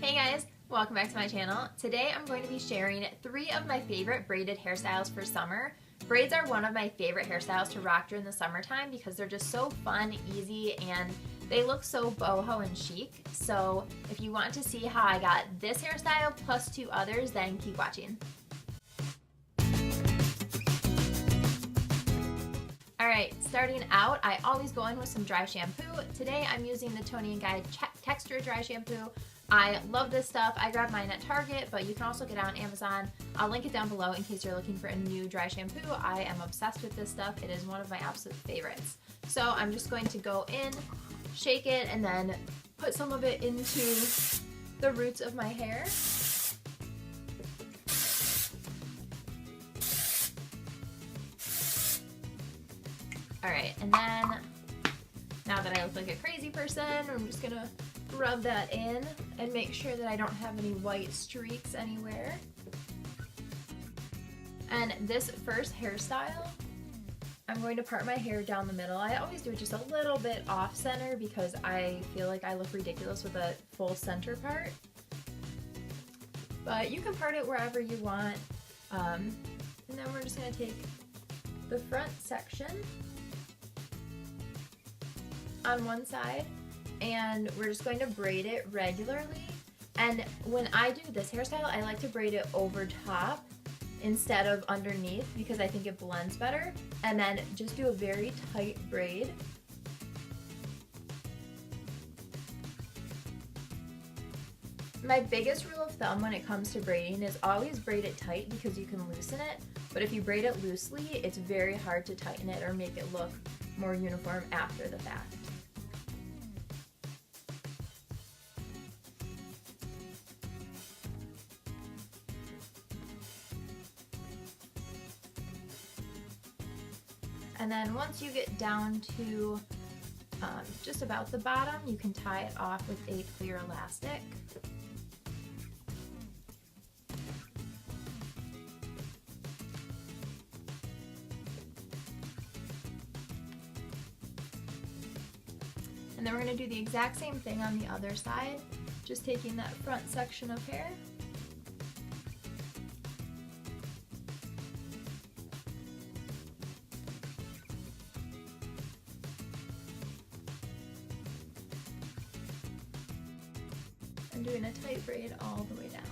Hey guys, welcome back to my channel. Today I'm going to be sharing 3 of my favorite braided hairstyles for summer. Braids are one of my favorite hairstyles to rock during the summertime because they're just so fun, easy, and they look so boho and chic. So if you want to see how I got this hairstyle plus 2 others, then keep watching. Alright, starting out, I always go in with some dry shampoo. Today I'm using the Toni & Guy Texture Dry Shampoo. I love this stuff. I grabbed mine at Target, but you can also get it on Amazon. I'll link it down below in case you're looking for a new dry shampoo. I am obsessed with this stuff. It is one of my absolute favorites. So I'm just going to go in, shake it, and then put some of it into the roots of my hair. Alright, and then now that I look like a crazy person, I'm just gonna rub that in and make sure that I don't have any white streaks anywhere. And this first hairstyle, I'm going to part my hair down the middle. I always do it just a little bit off center because I feel like I look ridiculous with a full center part. But you can part it wherever you want. And then we're just gonna take the front section on one side, and we're just going to braid it regularly. And when I do this hairstyle, I like to braid it over top instead of underneath because I think it blends better. And then just do a very tight braid. My biggest rule of thumb when it comes to braiding is always braid it tight because you can loosen it, but if you braid it loosely, it's very hard to tighten it or make it look more uniform after the fact. And then once you get down to just about the bottom, you can tie it off with a clear elastic. And then we're going to do the exact same thing on the other side, just taking that front section of hair. And doing a tight braid all the way down.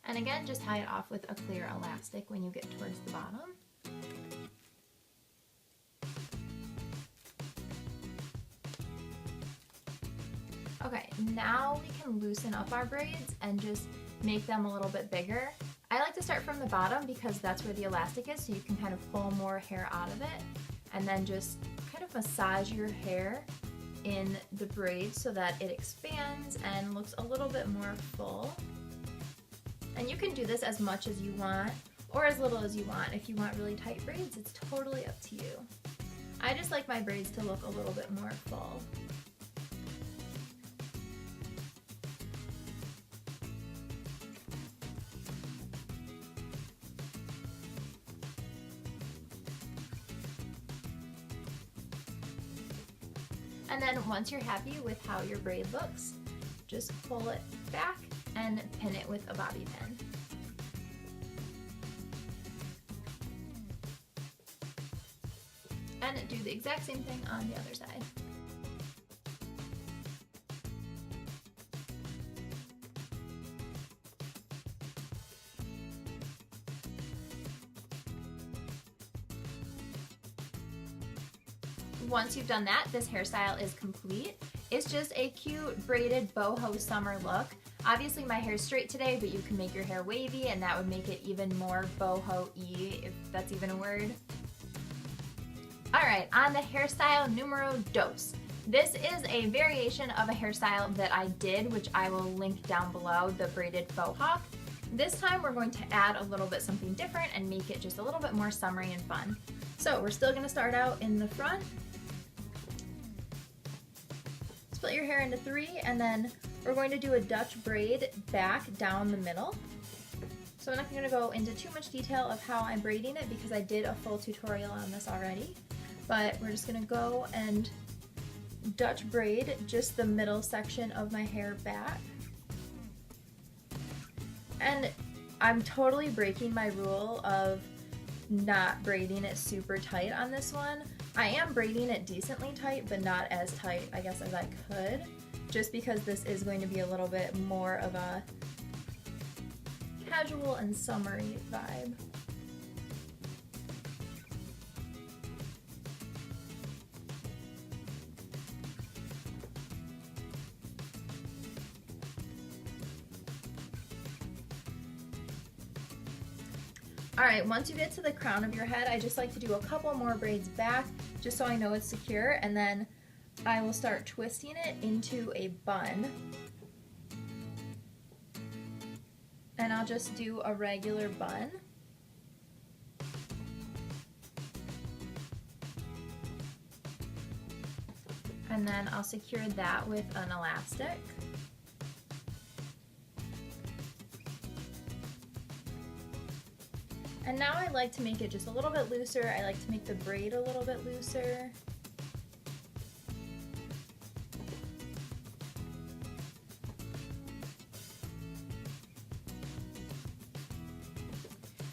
And again, just tie it off with a clear elastic when you get towards the bottom. Okay, now we can loosen up our braids and just make them a little bit bigger. I like to start from the bottom because that's where the elastic is, so you can kind of pull more hair out of it and then just kind of massage your hair in the braid so that it expands and looks a little bit more full. And you can do this as much as you want or as little as you want. If you want really tight braids, it's totally up to you. I just like my braids to look a little bit more full. And then once you're happy with how your braid looks, just pull it back and pin it with a bobby pin. And do the exact same thing on the other side. Once you've done that, this hairstyle is complete. It's just a cute braided boho summer look. Obviously my hair is straight today, but you can make your hair wavy and that would make it even more boho-y, if that's even a word. Alright, on the hairstyle numero dos. This is a variation of a hairstyle that I did, which I will link down below, the braided faux hawk. This time we're going to add a little bit something different and make it just a little bit more summery and fun. So we're still going to start out in the front. Split your hair into 3 and then we're going to do a Dutch braid back down the middle. So I'm not going to go into too much detail of how I'm braiding it because I did a full tutorial on this already. But we're just going to go and Dutch braid just the middle section of my hair back. And I'm totally breaking my rule of not braiding it super tight on this one. I am braiding it decently tight, but not as tight, I guess, as I could, just because this is going to be a little bit more of a casual and summery vibe. Alright, once you get to the crown of your head, I just like to do a couple more braids back just so I know it's secure, and then I will start twisting it into a bun. And I'll just do a regular bun. And then I'll secure that with an elastic. And now I like to make it just a little bit looser. I like to make the braid a little bit looser.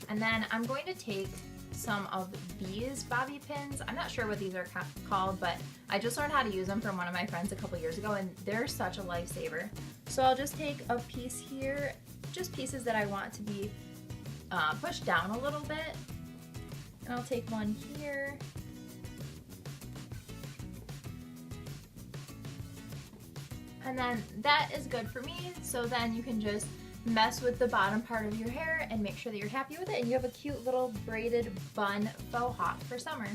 And then I'm going to take some of these bobby pins. I'm not sure what these are called, but I just learned how to use them from one of my friends a couple years ago, and they're such a lifesaver. So I'll just take a piece here, just pieces that I want to be pushed down a little bit, and I'll take one here, and then that is good for me. So then you can just mess with the bottom part of your hair and make sure that you're happy with it, and you have a cute little braided bun faux hawk for summer.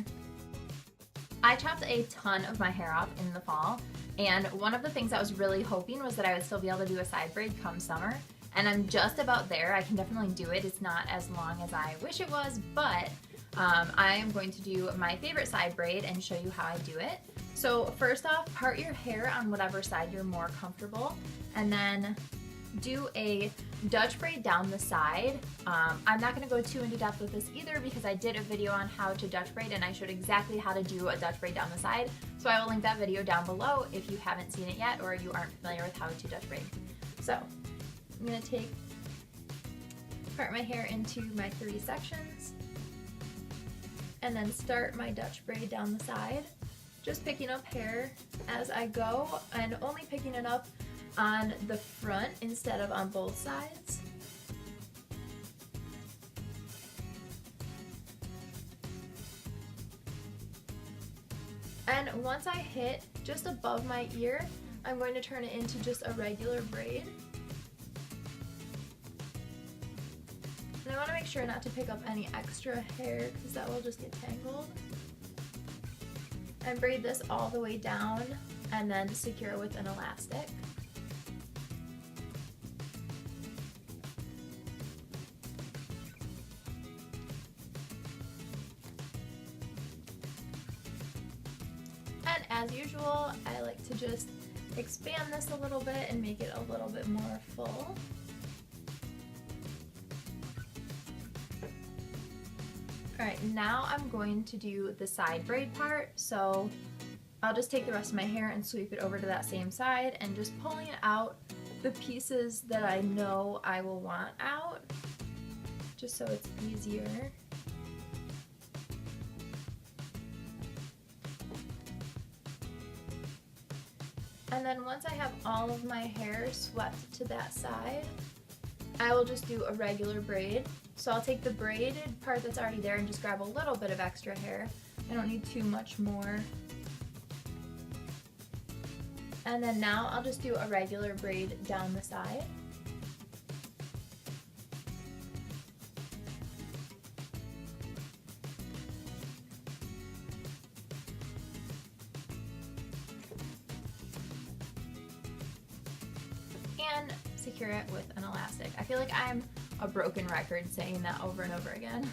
I chopped a ton of my hair off in the fall, and one of the things I was really hoping was that I would still be able to do a side braid come summer. And I'm just about there. I can definitely do it. It's not as long as I wish it was, but I am going to do my favorite side braid and show you how I do it. So first off, part your hair on whatever side you're more comfortable, and then do a Dutch braid down the side. I'm not going to go too into depth with this either because I did a video on how to Dutch braid and I showed exactly how to do a Dutch braid down the side. So I will link that video down below if you haven't seen it yet or you aren't familiar with how to Dutch braid. So I'm going to part my hair into my 3 sections and then start my Dutch braid down the side, just picking up hair as I go and only picking it up on the front instead of on both sides. And once I hit just above my ear, I'm going to turn it into just a regular braid. And I want to make sure not to pick up any extra hair because that will just get tangled. And braid this all the way down and then secure with an elastic. And as usual, I like to just expand this a little bit and make it a little bit more full. Alright, now I'm going to do the side braid part, so I'll just take the rest of my hair and sweep it over to that same side and just pulling out the pieces that I know I will want out, just so it's easier. And then once I have all of my hair swept to that side, I will just do a regular braid. So I'll take the braided part that's already there and just grab a little bit of extra hair. I don't need too much more. And then now I'll just do a regular braid down the side. And secure it with an elastic. I feel like I'm a broken record saying that over and over again.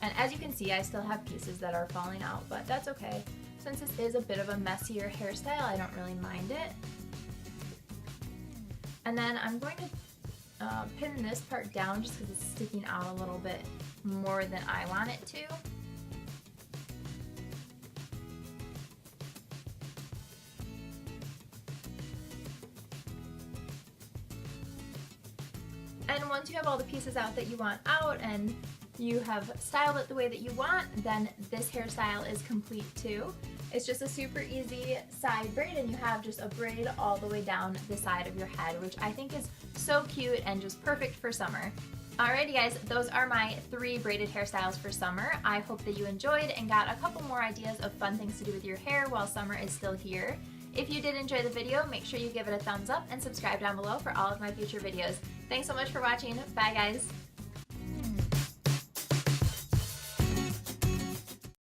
And as you can see, I still have pieces that are falling out, but that's okay. Since this is a bit of a messier hairstyle, I don't really mind it. And then I'm going to pin this part down just because it's sticking out a little bit more than I want it to. And once you have all the pieces out that you want out and you have styled it the way that you want, then this hairstyle is complete too. It's just a super easy side braid and you have just a braid all the way down the side of your head, which I think is so cute and just perfect for summer. Alrighty guys, those are my 3 braided hairstyles for summer. I hope that you enjoyed and got a couple more ideas of fun things to do with your hair while summer is still here. If you did enjoy the video, make sure you give it a thumbs up and subscribe down below for all of my future videos. Thanks so much for watching. Bye guys!